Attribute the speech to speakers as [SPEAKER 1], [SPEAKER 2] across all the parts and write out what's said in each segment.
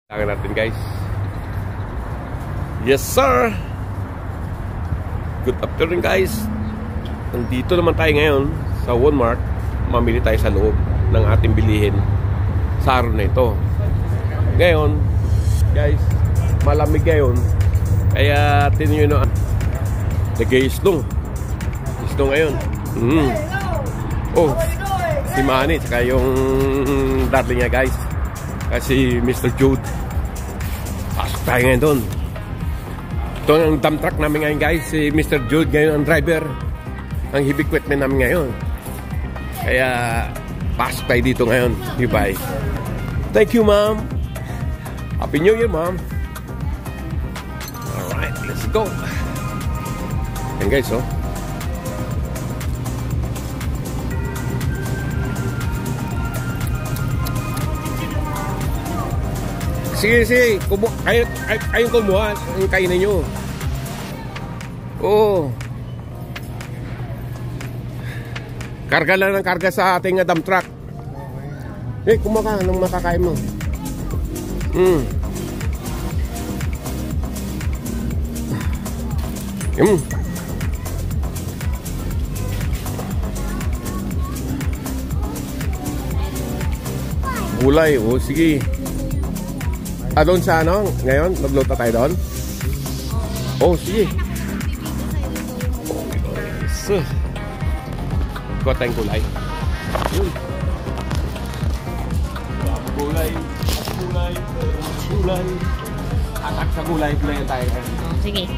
[SPEAKER 1] Tangan natin guys. Yes sir. Good afternoon guys. Nandito naman tayo ngayon sa Walmart. Mamili tayo sa loob ng ating bilihin sa araw na ito. Ngayon guys, malamig ngayon. Kaya tinyo na nag-i-snow. Snow ngayon. Oh, si Manny saka yung darling niya guys. Kasi Mr. Jude. Pasok tayo ngayon doon. Ito ang dump truck namin ngayon guys. Si Mr. Jude ngayon ang driver. Ang heavy equipment namin ngayon. Kaya pasok tayo dito ngayon. Bye. Thank you ma'am. Happy New Year ma'am. Alright, let's go. Yan guys oh. Sige. Kayong kumuha. Ang kainin nyo. Oo. Karga lang ng karga sa ating dump truck. Kumuha ka ng makakain mo. Gulay. O sige. Doon sa ano? Ngayon, magluto tayo doon? Oh, sige. So, kuha tayong gulay. Gulay. Atak sa gulay. Gulay tayo.
[SPEAKER 2] Sige.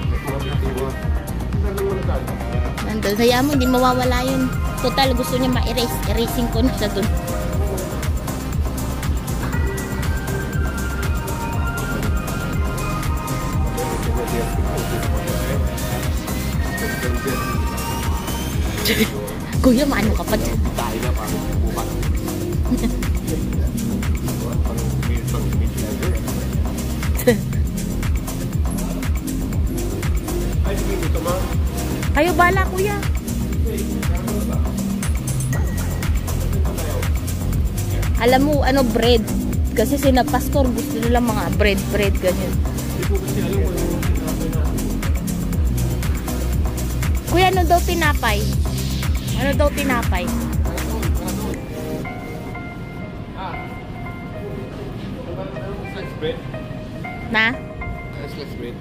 [SPEAKER 2] Nandun. Kaya mo, hindi mawawala yun. Total, gusto niya ma-erase. Erasing ko na sa doon. Kuya, maano ka pa dyan?
[SPEAKER 1] Tayo na parang bumak. Ay, sige dito ma.
[SPEAKER 2] Kayo bala, kuya. Alam mo, ano, bread. Kasi sina pastor, gusto nila mga bread, ganyan. Kuya, ano daw tinapay? Ano daw tinapay? Na?
[SPEAKER 1] Bread?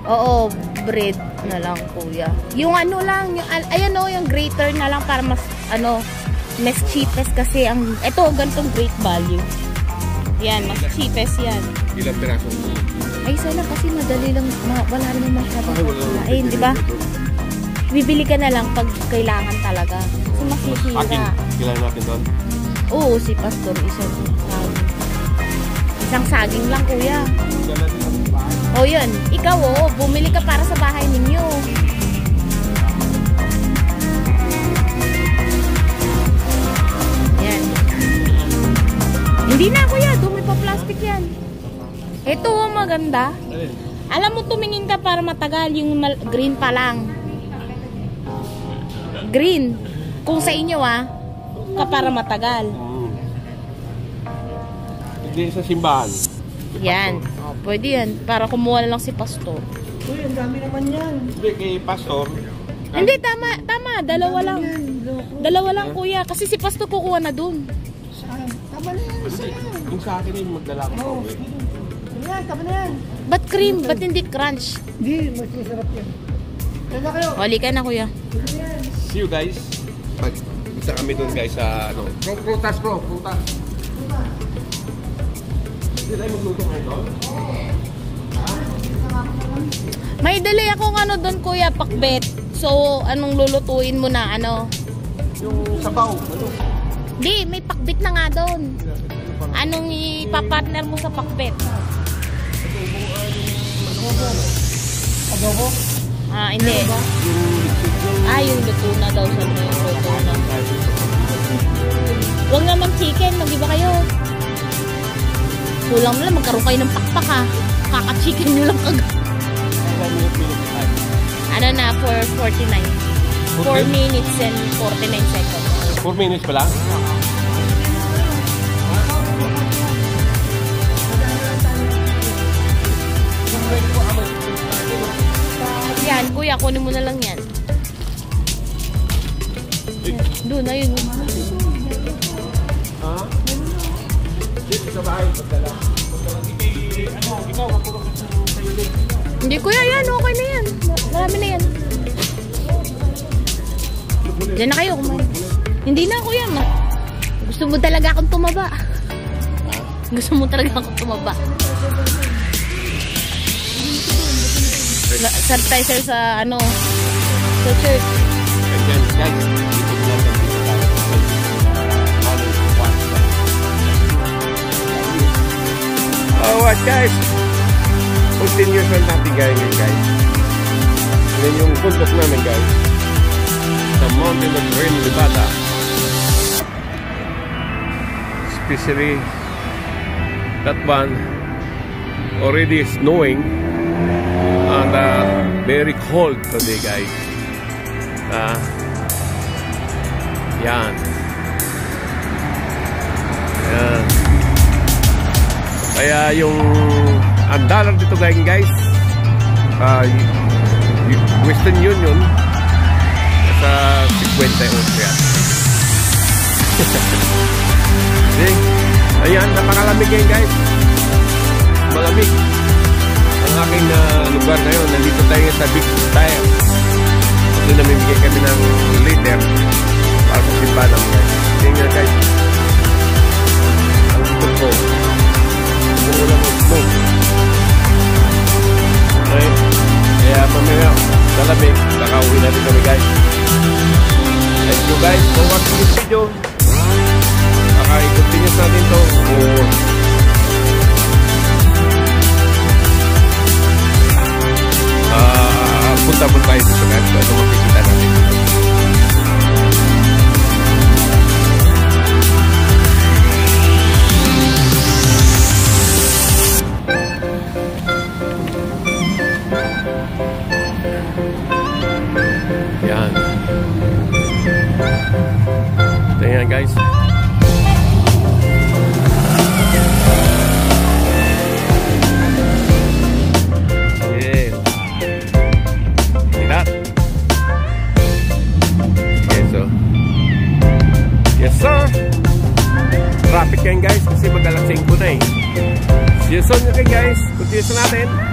[SPEAKER 2] Oo, bread na lang kuya. Yung ano lang, yung, ayan o, yung grater na lang para mas, ano, mas cheapest kasi ang, ito, ganitong great value. Yan, mas cheapest yan.
[SPEAKER 1] Ilang piraso?
[SPEAKER 2] Ay, sana kasi madali lang, wala naman masyadong pagkain, di ba? Bibili ka na lang pag kailangan talaga. Kasi masisira.
[SPEAKER 1] Kailangan natin doon?
[SPEAKER 2] Oo, si pastor, isang saging lang kuya. O yun, ikaw bumili ka para sa bahay ninyo. Yan. Hindi na kuya, dumi pa plastic yan. Ito maganda. Alam mo, tumingin ka para matagal, yung green pa lang. Green. Kung sa inyo ka para matagal.
[SPEAKER 1] Hindi sa simbahan.
[SPEAKER 2] Yan. O, pwede yan. Para kumuha lang si pastor.
[SPEAKER 3] Uy, ang dami naman yan.
[SPEAKER 1] Hindi, kay pastor.
[SPEAKER 2] Hindi, tama. Dalawa lang. Dalawa lang, kuya. Kasi si pastor kukuha na dun.
[SPEAKER 3] Saan? Tama na yan. Isa lang.
[SPEAKER 1] Yung sa akin yung magdala ko.
[SPEAKER 3] Oo. Yan, tama na yan.
[SPEAKER 2] Ba't cream? Ba't hindi crunch?
[SPEAKER 3] Hindi, mas masarap yan. Kaya kayo.
[SPEAKER 2] Huli ka na, kuya.
[SPEAKER 1] See you guys. Isa kami dun guys sa ano. Prutas. Hindi tayo magluto ngayon doon?
[SPEAKER 2] May dali akong ano dun, kuya, pakbet. So, anong lulutuin mo na, ano?
[SPEAKER 1] Yung sabaw. Ano?
[SPEAKER 2] Di, may pakbet na nga dun. Anong ipapartner mo sa pakbet?
[SPEAKER 3] Adobo?
[SPEAKER 2] Hindi. Yung luto na daw sa mga yung luto na. Huwag naman chicken, mag-iba kayo. Kulang mo lang, magkaroon kayo ng pakpak Kaka-chicken nyo lang agad. Ano na, for 49. 4 minutes and 49 seconds.
[SPEAKER 1] 4 minutes pa lang?
[SPEAKER 2] Kuya, kunin mo na lang yan. Doon, ayun.
[SPEAKER 1] Ha? Dito sa bahay, pagdala. Ikaw,
[SPEAKER 2] Hindi, kuya, yan. Okay na yan. Marami na yan. Diyan na kayo kumain. Hindi na, kuya. Gusto mo talaga akong tumaba. Gusto mo talaga akong tumaba. Sanitizer sa ano, sa church.
[SPEAKER 1] Ganyan, guys. Dito mo natin dito tayo. Oh, what guys? Continuous lang natin guys. Yan yung bundok namin guys. The mountain of Rain, Nevada. Especially that one already snowing and very cold today guys. Yan. Kaya yung ang dollar dito guys, Western Union sa 50 Austria. Ayan, napakalamig ngayon guys. Malamig ang aking lugar ngayon. Nandito tayo sa Big Tire. Doon namimigay kami ng liter para sa simbahan guys. Tingnan guys, ang gusto ko umuulan ng smoke. Okay, kaya mamaya sa lamig nakauwi natin kami guys. Thank you guys for watching this video. I-continue natin to punta mo tayo dito guys. Ito makikita natin dito. Yan. Ito yan guys. Yes sir. Traffic yan guys kasi mag-alas 5 na eh. See you soon okay guys. Continue natin.